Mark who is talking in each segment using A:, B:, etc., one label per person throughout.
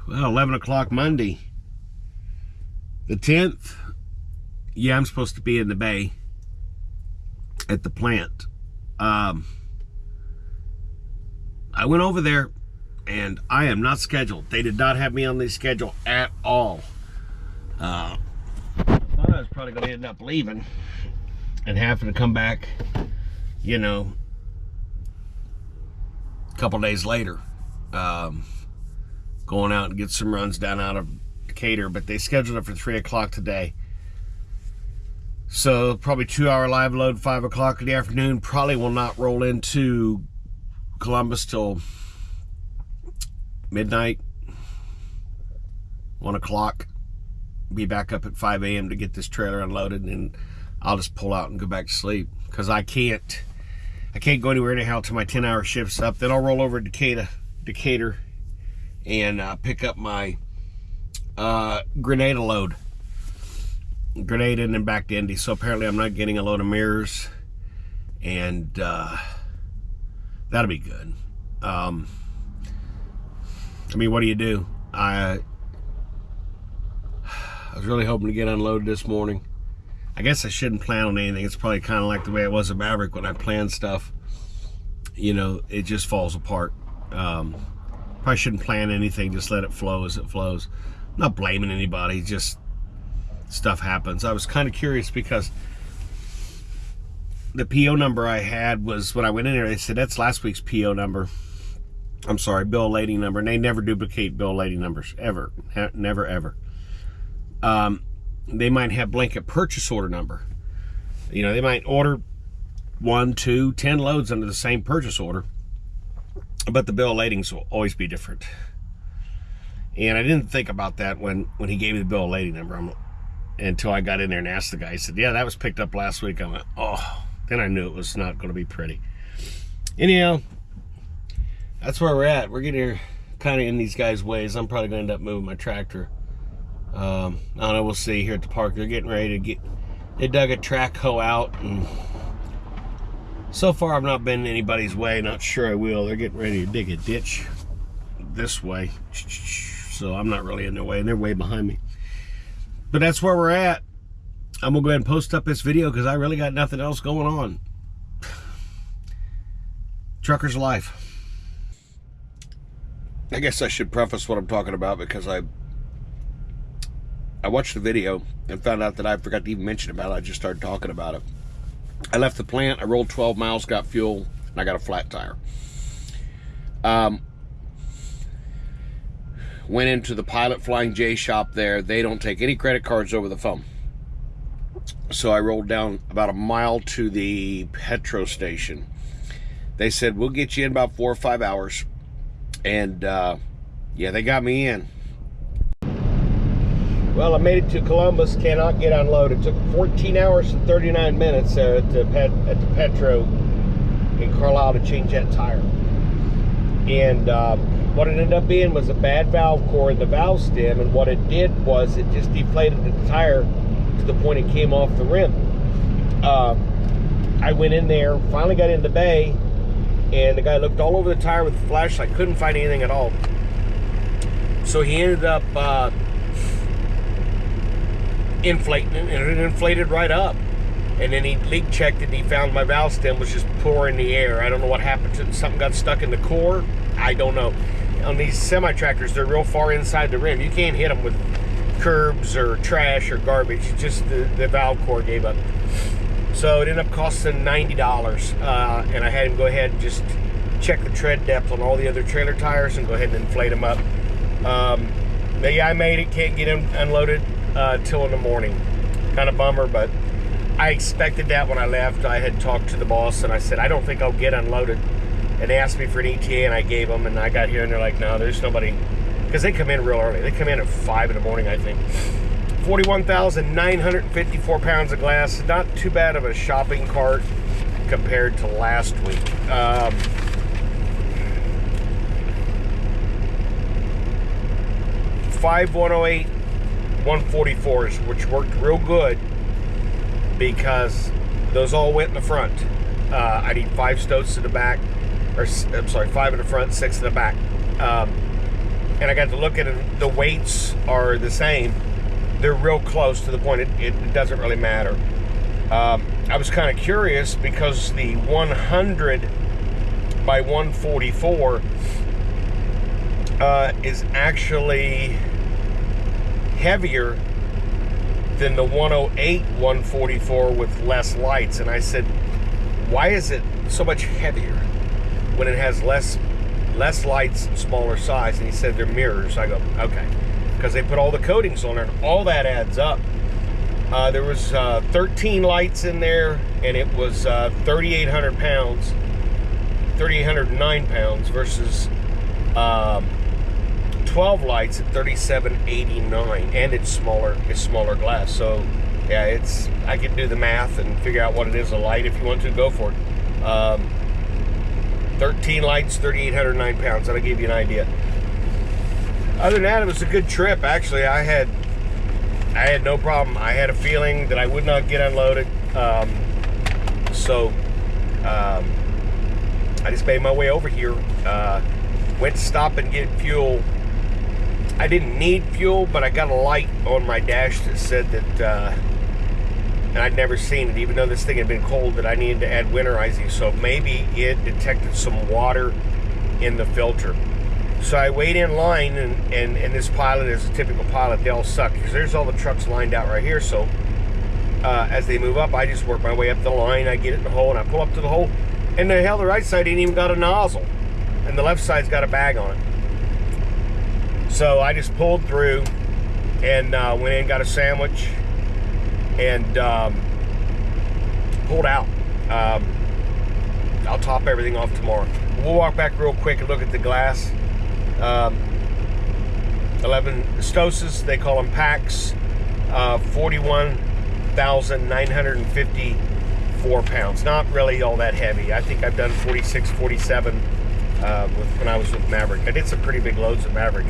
A: Well, 11 o'clock Monday, the 10th. Yeah, I'm supposed to be in the bay at the plant. I went over there and I am not scheduled. They did not have me on the schedule at all. I thought I was probably going to end up leaving and having to come back, you know, a couple days later. Going out and get some runs down out of Decatur, but they scheduled it for 3 o'clock today. So probably 2-hour live load, 5 o'clock in the afternoon. Probably will not roll into Columbus till midnight, 1 o'clock. Be back up at 5 a.m. to get this trailer unloaded, and I'll just pull out and go back to sleep because I can't go anywhere anyhow till my 10-hour shift's up. Then I'll roll over to Decatur and pick up my Grenada load. Grenada and then back to Indy. So apparently I'm not getting a load of mirrors, and that'll be good. I mean, what do? I was really hoping to get unloaded this morning. I guess I shouldn't plan on anything. It's probably kind of like the way it was at Maverick when I planned stuff. You know, it just falls apart. Probably shouldn't plan anything, just let it flow as it flows. I'm not blaming anybody, just stuff happens. I was kind of curious because the PO number I had was, when I went in there, they said, that's last week's PO number. I'm sorry, bill of lading number. And they never duplicate bill of lading numbers, ever. Never, ever. They might have blanket purchase order number. You know, they might order 1, 2, 10 loads under the same purchase order, but the bill of ladings will always be different. And I didn't think about that when he gave me the bill of lading number until I got in there and asked the guy. He said, yeah, that was picked up last week. I went, oh, then I knew it was not going to be pretty. Anyhow, that's where we're at. We're getting here kind of in these guys' ways. I'm probably going to end up moving my tractor. I don't know, we'll see here at the park. They're getting ready to they dug a track hoe out, and so far I've not been in anybody's way. Not sure I will. They're getting ready to dig a ditch this way, so I'm not really in their way, and they're way behind me. But that's where we're at. I'm gonna go ahead and post up this video because I really got nothing else going on. Trucker's life. I guess I should preface what I'm talking about because I watched the video and found out that I forgot to even mention about it. I just started talking about it. I left the plant, I rolled 12 miles, got fuel, and I got a flat tire. Went into the Pilot Flying J shop there. They don't take any credit cards over the phone. So I rolled down about a mile to the petrol station. They said, we'll get you in about 4 or 5 hours. And yeah, they got me in. Well, I made it to Columbus, cannot get unloaded. It took 14 hours and 39 minutes there at the Petro in Carlisle to change that tire. And what it ended up being was a bad valve core in the valve stem, and what it did was it just deflated the tire to the point it came off the rim. I went in there, finally got in the bay, and the guy looked all over the tire with a flashlight, couldn't find anything at all. So he ended up inflating it, and it inflated right up. And then he leak checked it, and he found my valve stem was just pouring the air. I don't know what happened to it. Something got stuck in the core. I don't know. On these semi-tractors, they're real far inside the rim. You can't hit them with curbs or trash or garbage. Just the valve core gave up. So it ended up costing $90. And I had him go ahead and just check the tread depth on all the other trailer tires and go ahead and inflate them up. But yeah, I made it. Can't get them unloaded till in the morning. Kind of bummer, but I expected that when I left. I had talked to the boss and I said, I don't think I'll get unloaded. And they asked me for an ETA, and I gave them, and I got here and they're like, no, there's nobody, because they come in real early. They come in at 5 in the morning, I think. 41,954 pounds of glass. Not too bad of a shopping cart compared to last week. 5108 144s, which worked real good because those all went in the front. I need 5 stoats in the back, or I'm sorry, 5 in the front, 6 in the back. and I got to look at it. The weights are the same. They're real close to the point it doesn't really matter. I was kind of curious because the 100 by 144 is actually heavier than the 108 144 with less lights. And I said, why is it so much heavier when it has less lights and smaller size? And he said they're mirrors. I go, okay, because they put all the coatings on there, and all that adds up. There was 13 lights in there, and it was 3,800 pounds, 3,809 pounds versus 12 lights at 3,789, and it's smaller glass. So yeah, I can do the math and figure out what it is a light. If you want to, go for it. 13 lights, 3,809 pounds. That'll give you an idea. Other than that, it was a good trip. Actually, I had no problem. I had a feeling that I would not get unloaded. So I just made my way over here. Went to stop and get fuel. I didn't need fuel, but I got a light on my dash that said that, and I'd never seen it, even though this thing had been cold, that I needed to add winterizing. So maybe it detected some water in the filter. So I wait in line, and this pilot is a typical pilot. They all suck, because there's all the trucks lined out right here. So as they move up, I just work my way up the line. I get it in the hole, and I pull up to the hole. And the hell, the right side ain't even got a nozzle, and the left side's got a bag on it. So I just pulled through and went in, got a sandwich, and pulled out. I'll top everything off tomorrow. We'll walk back real quick and look at the glass. 11 Stoses, they call them packs, 41,954 pounds. Not really all that heavy. I think I've done 46, 47 when I was with Maverick. I did some pretty big loads of Maverick,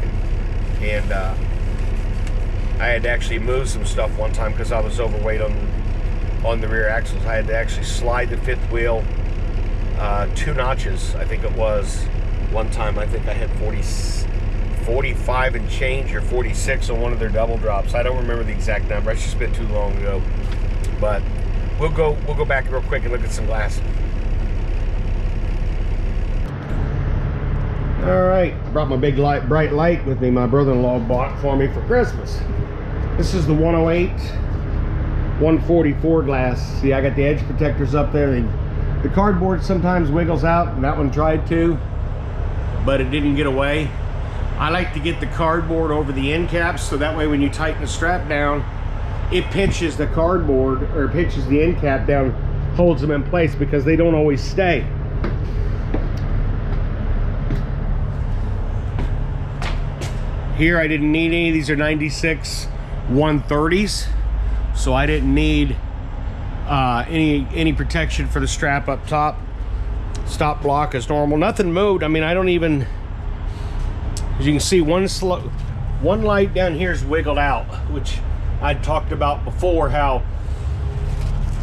A: and I had to actually move some stuff one time because I was overweight on the rear axles. I had to actually slide the fifth wheel 2 notches, I think it was. One time I think I had 45 and change, or 46 on one of their double drops. I don't remember the exact number. It's just been too long ago. But we'll go back real quick and look at some glass. All right, brought my big bright light with me. My brother-in-law bought for me for Christmas. This is the 108 144 glass. See, I got the edge protectors up there. The cardboard sometimes wiggles out, and that one tried to, but it didn't get away. I like to get the cardboard over the end caps, so that way when you tighten the strap down, it pinches the cardboard, or pinches the end cap down, holds them in place, because they don't always stay. Here I didn't need any. These are 96 130s, so I didn't need any protection for the strap up top. Stop block is normal. Nothing moved. I mean, I don't even, as you can see, one light down here is wiggled out, which I talked about before, how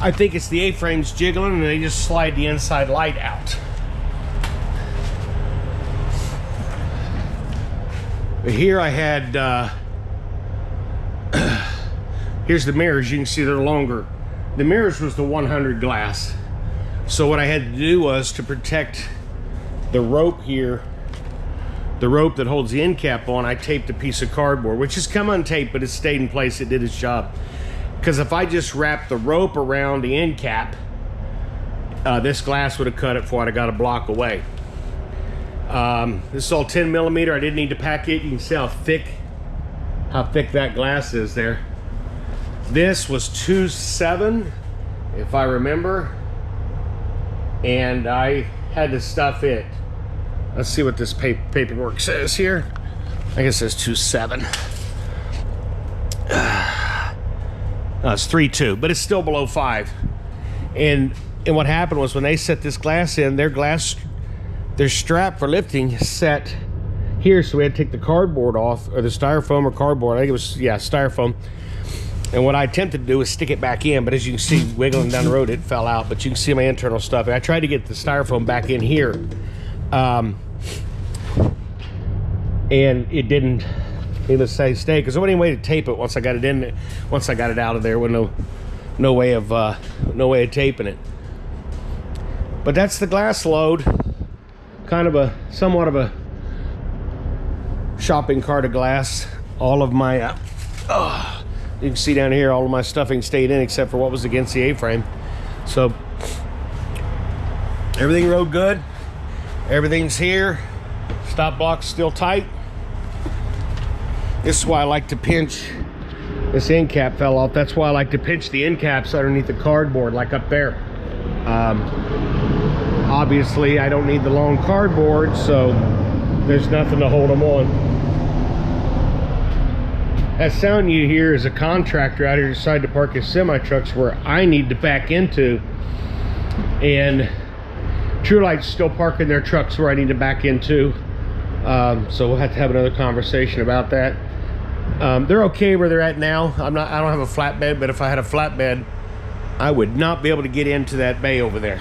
A: I think it's the A-frames jiggling and they just slide the inside light out. But here I had, here's the mirrors. You can see they're longer. The mirrors was the 100 glass. So what I had to do was to protect the rope here, the rope that holds the end cap on, I taped a piece of cardboard, which has come untaped, but it stayed in place. It did its job. Because if I just wrapped the rope around the end cap, this glass would have cut it before I got a block away. This is all 10 millimeter. I didn't need to pack it. You can see how thick that glass is there. This was 2.7, if I remember, and I had to stuff it. Let's see what this paperwork says here. I guess it says 2.7. It's 3.2, but it's still below 5. And what happened was, when they set this glass in, their strap for lifting set here, so we had to take the cardboard off, or the styrofoam or cardboard. I think it was, yeah, styrofoam. And what I attempted to do was stick it back in, but as you can see, wiggling down the road, it fell out. But you can see my internal stuff. I tried to get the styrofoam back in here. And and it didn't even say stay, because there wasn't any way to tape it once I got it in. Once I got it out of there, with no way of taping it. But that's the glass load. Kind of somewhat of a shopping cart of glass. All of my you can see down here, all of my stuffing stayed in except for what was against the A-frame. So everything rode good. Everything's here. Stop block's still tight. This is why I like to pinch. This end cap fell off. That's why I like to pinch the end caps underneath the cardboard, like up there. Obviously, I don't need the long cardboard, so there's nothing to hold them on. That sound you hear is a contractor out here decided to park his semi-trucks where I need to back into, and Trulight's still parking their trucks where I need to back into. So we'll have to have another conversation about that. They're okay where they're at now. I don't have a flatbed, but if I had a flatbed, I would not be able to get into that bay over there.